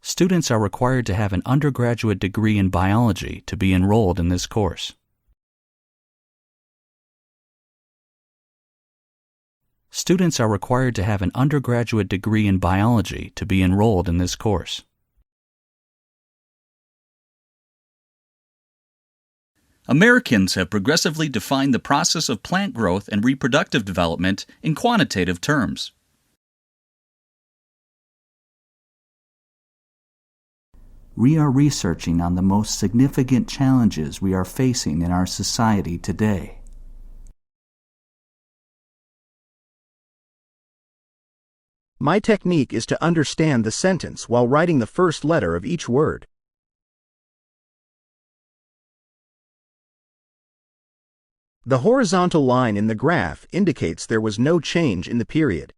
Students are required to have an undergraduate degree in biology to be enrolled in this course. Students are required to have an undergraduate degree in biology to be enrolled in this course. Americans have progressively defined the process of plant growth and reproductive development in quantitative terms. We are researching on the most significant challenges we are facing in our society today. My technique is to understand the sentence while writing the first letter of each word. The horizontal line in the graph indicates there was no change in the period.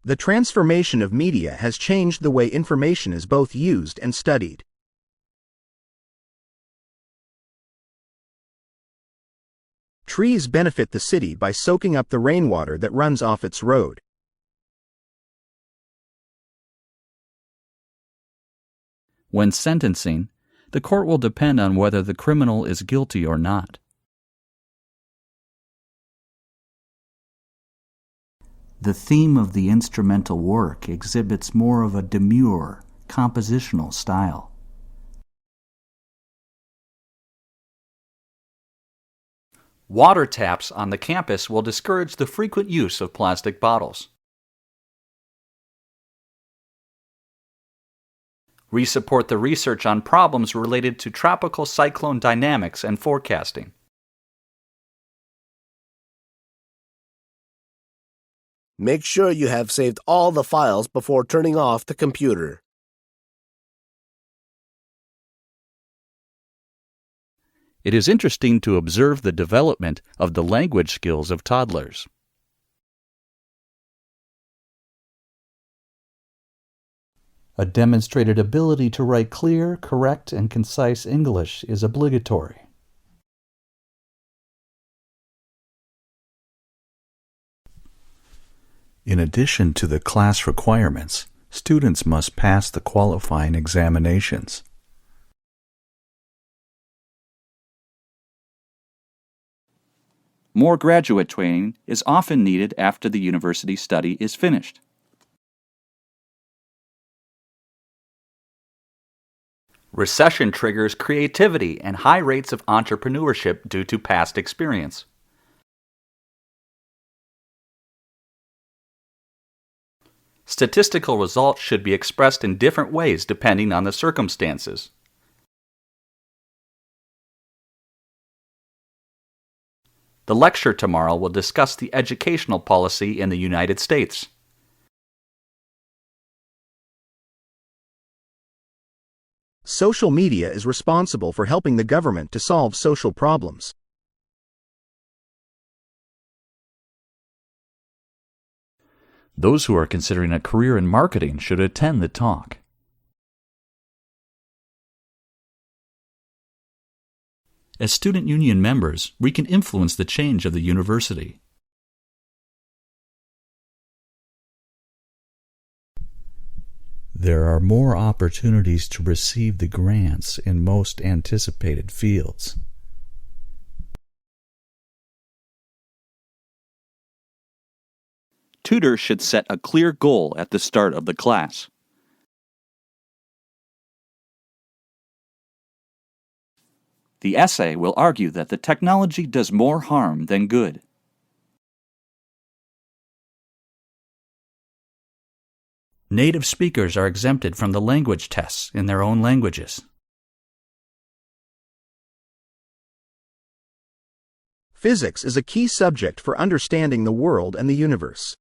The transformation of media has changed the way information is both used and studied. Trees benefit the city by soaking up the rainwater that runs off its road. When sentencing, the court will depend on whether the criminal is guilty or not. The theme of the instrumental work exhibits more of a demure, compositional style. Water taps on the campus will discourage the frequent use of plastic bottles. We support the research on problems related to tropical cyclone dynamics and forecasting. Make sure you have saved all the files before turning off the computer. It is interesting to observe the development of the language skills of toddlers. A demonstrated ability to write clear, correct, and concise English is obligatory. In addition to the class requirements, students must pass the qualifying examinations. More graduate training is often needed after the university study is finished. Recession triggers creativity and high rates of entrepreneurship due to past experience. Statistical results should be expressed in different ways depending on the circumstances. The lecture tomorrow will discuss the educational policy in the United States. Social media is responsible for helping the government to solve social problems. Those who are considering a career in marketing should attend the talk. As student union members, we can influence the change of the university. There are more opportunities to receive the grants in most anticipated fields. Tutors should set a clear goal at the start of the class. The essay will argue that the technology does more harm than good. Native speakers are exempted from the language tests in their own languages. Physics is a key subject for understanding the world and the universe.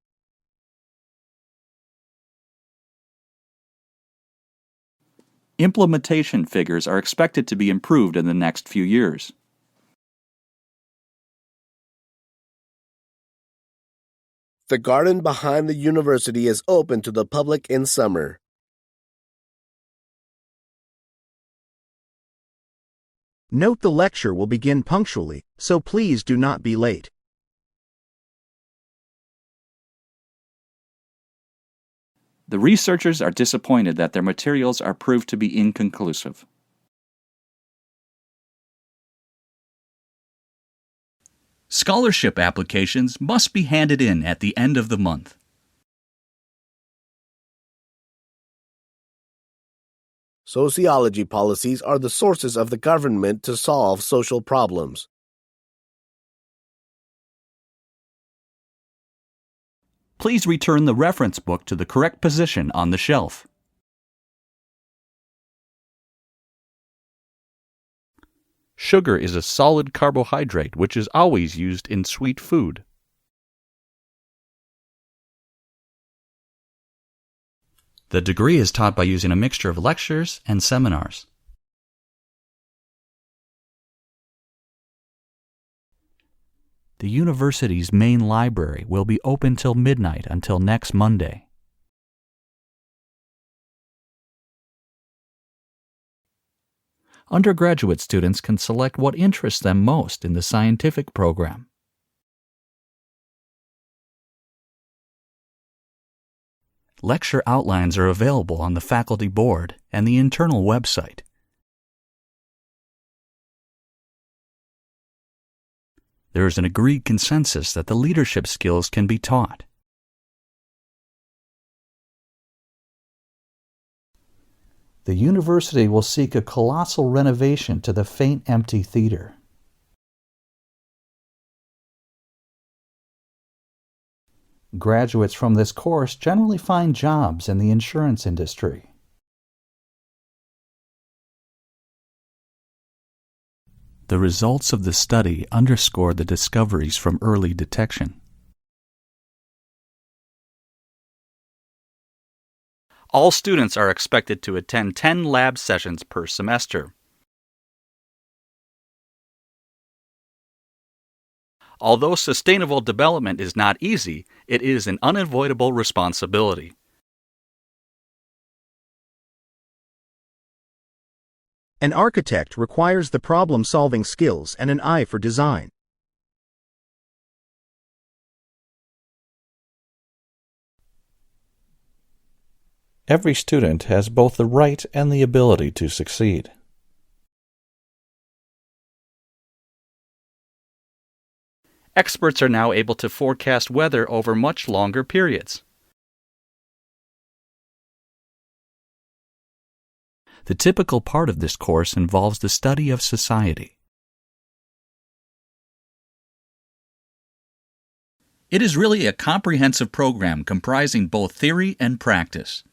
Implementation figures are expected to be improved in the next few years. The garden behind the university is open to the public in summer. Note the lecture will begin punctually, so please do not be late. The researchers are disappointed that their materials are proved to be inconclusive. Scholarship applications must be handed in at the end of the month. Sociology policies are the sources of the government to solve social problems. Please return the reference book to the correct position on the shelf. Sugar is a solid carbohydrate which is always used in sweet food. The degree is taught by using a mixture of lectures and seminars. The university's main library will be open till midnight until next Monday. Undergraduate students can select what interests them most in the scientific program. Lecture outlines are available on the faculty board and the internal website. There is an agreed consensus that the leadership skills can be taught. The university will seek a colossal renovation to the faint empty theater. Graduates from this course generally find jobs in the insurance industry. The results of the study underscore the discoveries from early detection. All students are expected to attend 10 lab sessions per semester. Although sustainable development is not easy, it is an unavoidable responsibility. An architect requires the problem-solving skills and an eye for design. Every student has both the right and the ability to succeed. Experts are now able to forecast weather over much longer periods. The typical part of this course involves the study of society. It is really a comprehensive program comprising both theory and practice.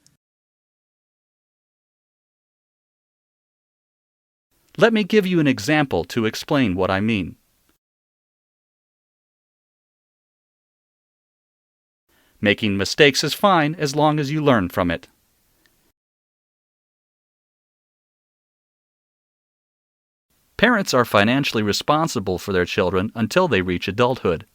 Let me give you an example to explain what I mean. Making mistakes is fine as long as you learn from it. Parents are financially responsible for their children until they reach adulthood.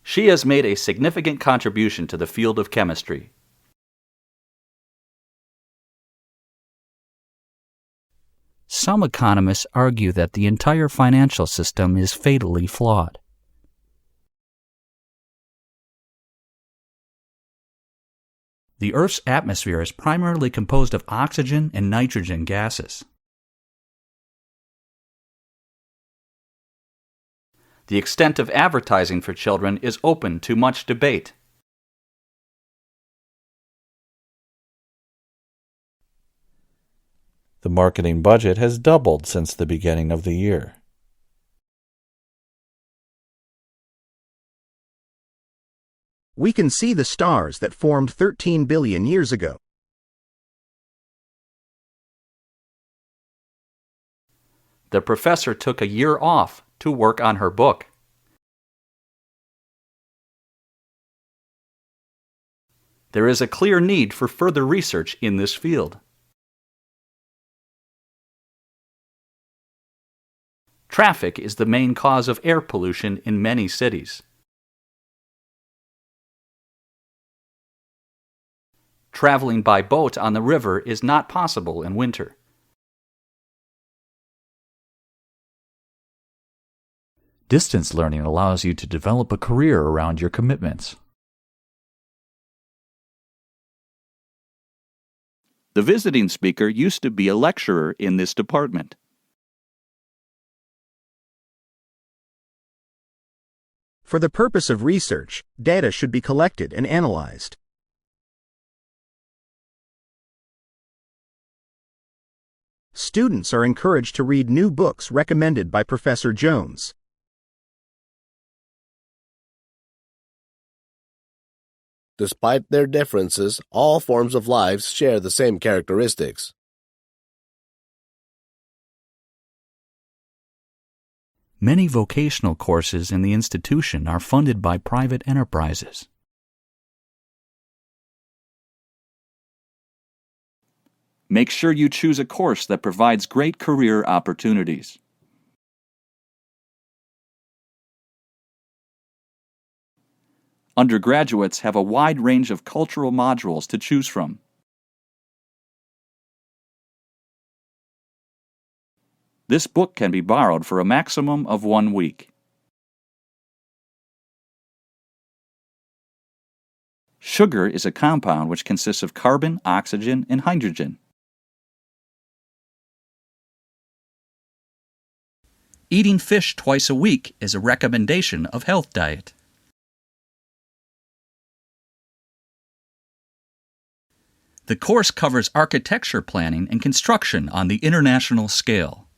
She has made a significant contribution to the field of chemistry. Some economists argue that the entire financial system is fatally flawed. The Earth's atmosphere is primarily composed of oxygen and nitrogen gases. The extent of advertising for children is open to much debate. The marketing budget has doubled since the beginning of the year. We can see the stars that formed 13 billion years ago. The professor took a year off to work on her book. There is a clear need for further research in this field. Traffic is the main cause of air pollution in many cities. Traveling by boat on the river is not possible in winter. Distance learning allows you to develop a career around your commitments. The visiting speaker used to be a lecturer in this department. For the purpose of research, data should be collected and analyzed. Students are encouraged to read new books recommended by Professor Jones. Despite their differences, all forms of life share the same characteristics. Many vocational courses in the institution are funded by private enterprises. Make sure you choose a course that provides great career opportunities. Undergraduates have a wide range of cultural modules to choose from. This book can be borrowed for a maximum of 1 week. Sugar is a compound which consists of carbon, oxygen, and hydrogen. Eating fish twice a week is a recommendation of health diet. The course covers architecture planning and construction on the international scale.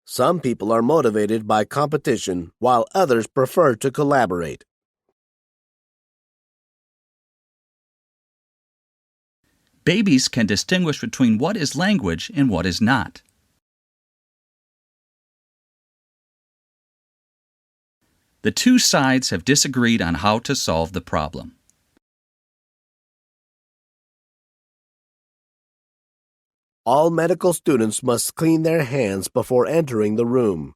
Some people are motivated by competition, while others prefer to collaborate. Babies can distinguish between what is language and what is not. The two sides have disagreed on how to solve the problem. All medical students must clean their hands before entering the room.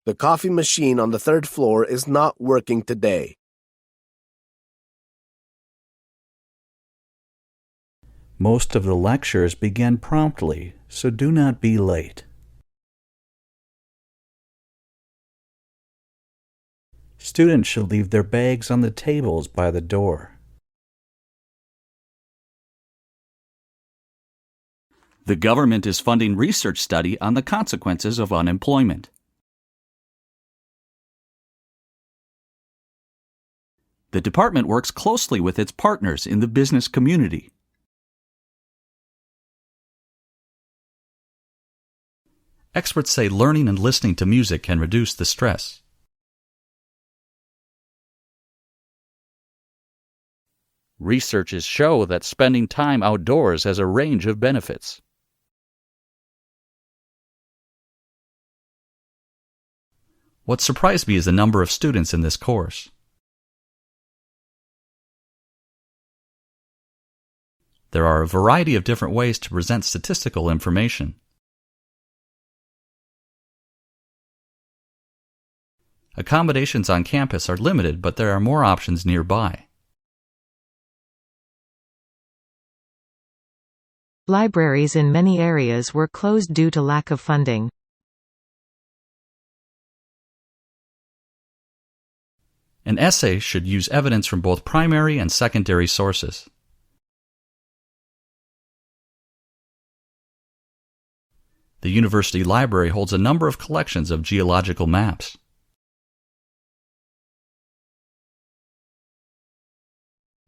The coffee machine on the 3rd floor is not working today. Most of the lectures begin promptly, so do not be late. Students should leave their bags on the tables by the door. The government is funding research study on the consequences of unemployment. The department works closely with its partners in the business community. Experts say learning and listening to music can reduce the stress. Researches show that spending time outdoors has a range of benefits. What surprised me is the number of students in this course. There are a variety of different ways to present statistical information. Accommodations on campus are limited, but there are more options nearby. Libraries in many areas were closed due to lack of funding. An essay should use evidence from both primary and secondary sources. The university library holds a number of collections of geological maps.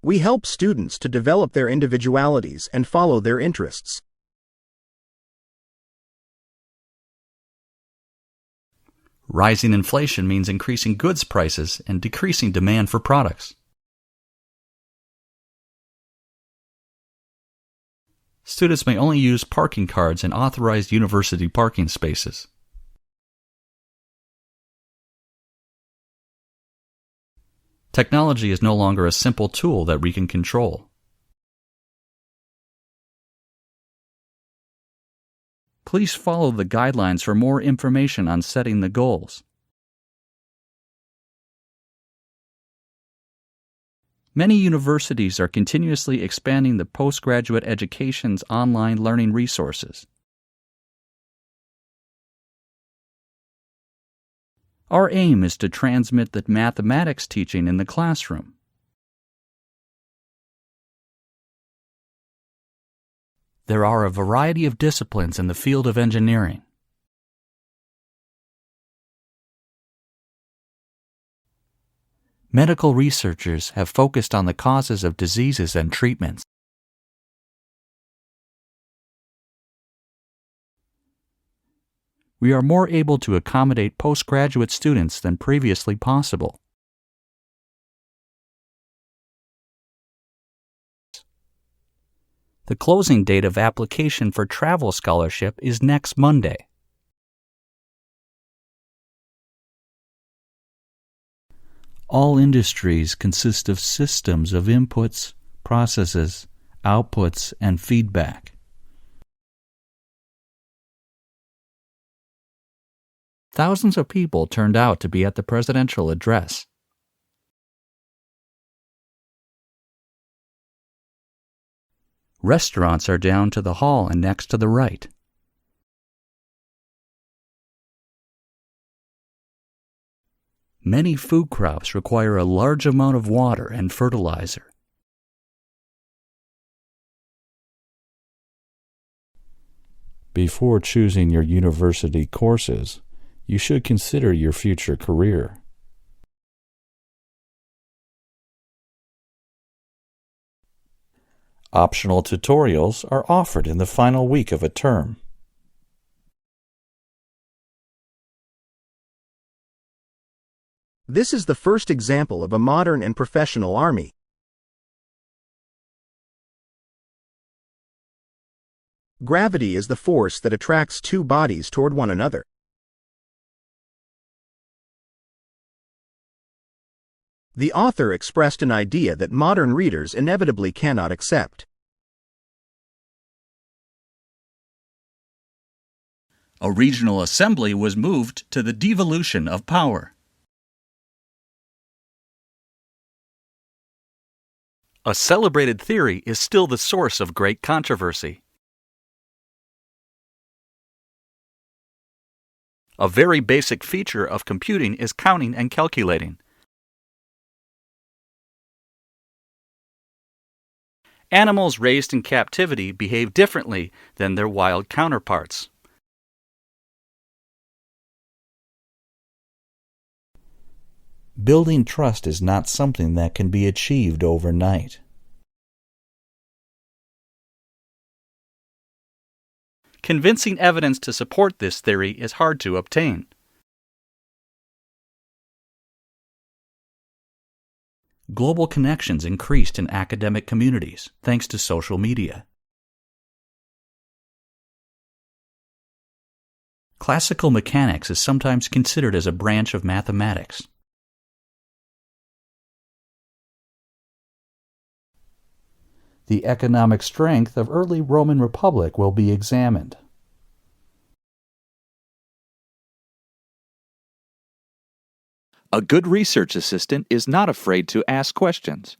We help students to develop their individualities and follow their interests. Rising inflation means increasing goods prices and decreasing demand for products. Students may only use parking cards in authorized university parking spaces. Technology is no longer a simple tool that we can control. Please follow the guidelines for more information on setting the goals. Many universities are continuously expanding the postgraduate education's online learning resources. Our aim is to transmit the mathematics teaching in the classroom. There are a variety of disciplines in the field of engineering. Medical researchers have focused on the causes of diseases and treatments. We are more able to accommodate postgraduate students than previously possible. The closing date of application for travel scholarship is next Monday. All industries consist of systems of inputs, processes, outputs, and feedback. Thousands of people turned out to be at the presidential address. Restaurants are down to the hall and next to the right. Many food crops require a large amount of water and fertilizer. Before choosing your university courses, you should consider your future career. Optional tutorials are offered in the final week of a term. This is the first example of a modern and professional army. Gravity is the force that attracts two bodies toward one another. The author expressed an idea that modern readers inevitably cannot accept. A regional assembly was moved to the devolution of power. A celebrated theory is still the source of great controversy. A very basic feature of computing is counting and calculating. Animals raised in captivity behave differently than their wild counterparts. Building trust is not something that can be achieved overnight. Convincing evidence to support this theory is hard to obtain. Global connections increased in academic communities thanks to social media. Classical mechanics is sometimes considered as a branch of mathematics. The economic strength of early Roman Republic will be examined. A good research assistant is not afraid to ask questions.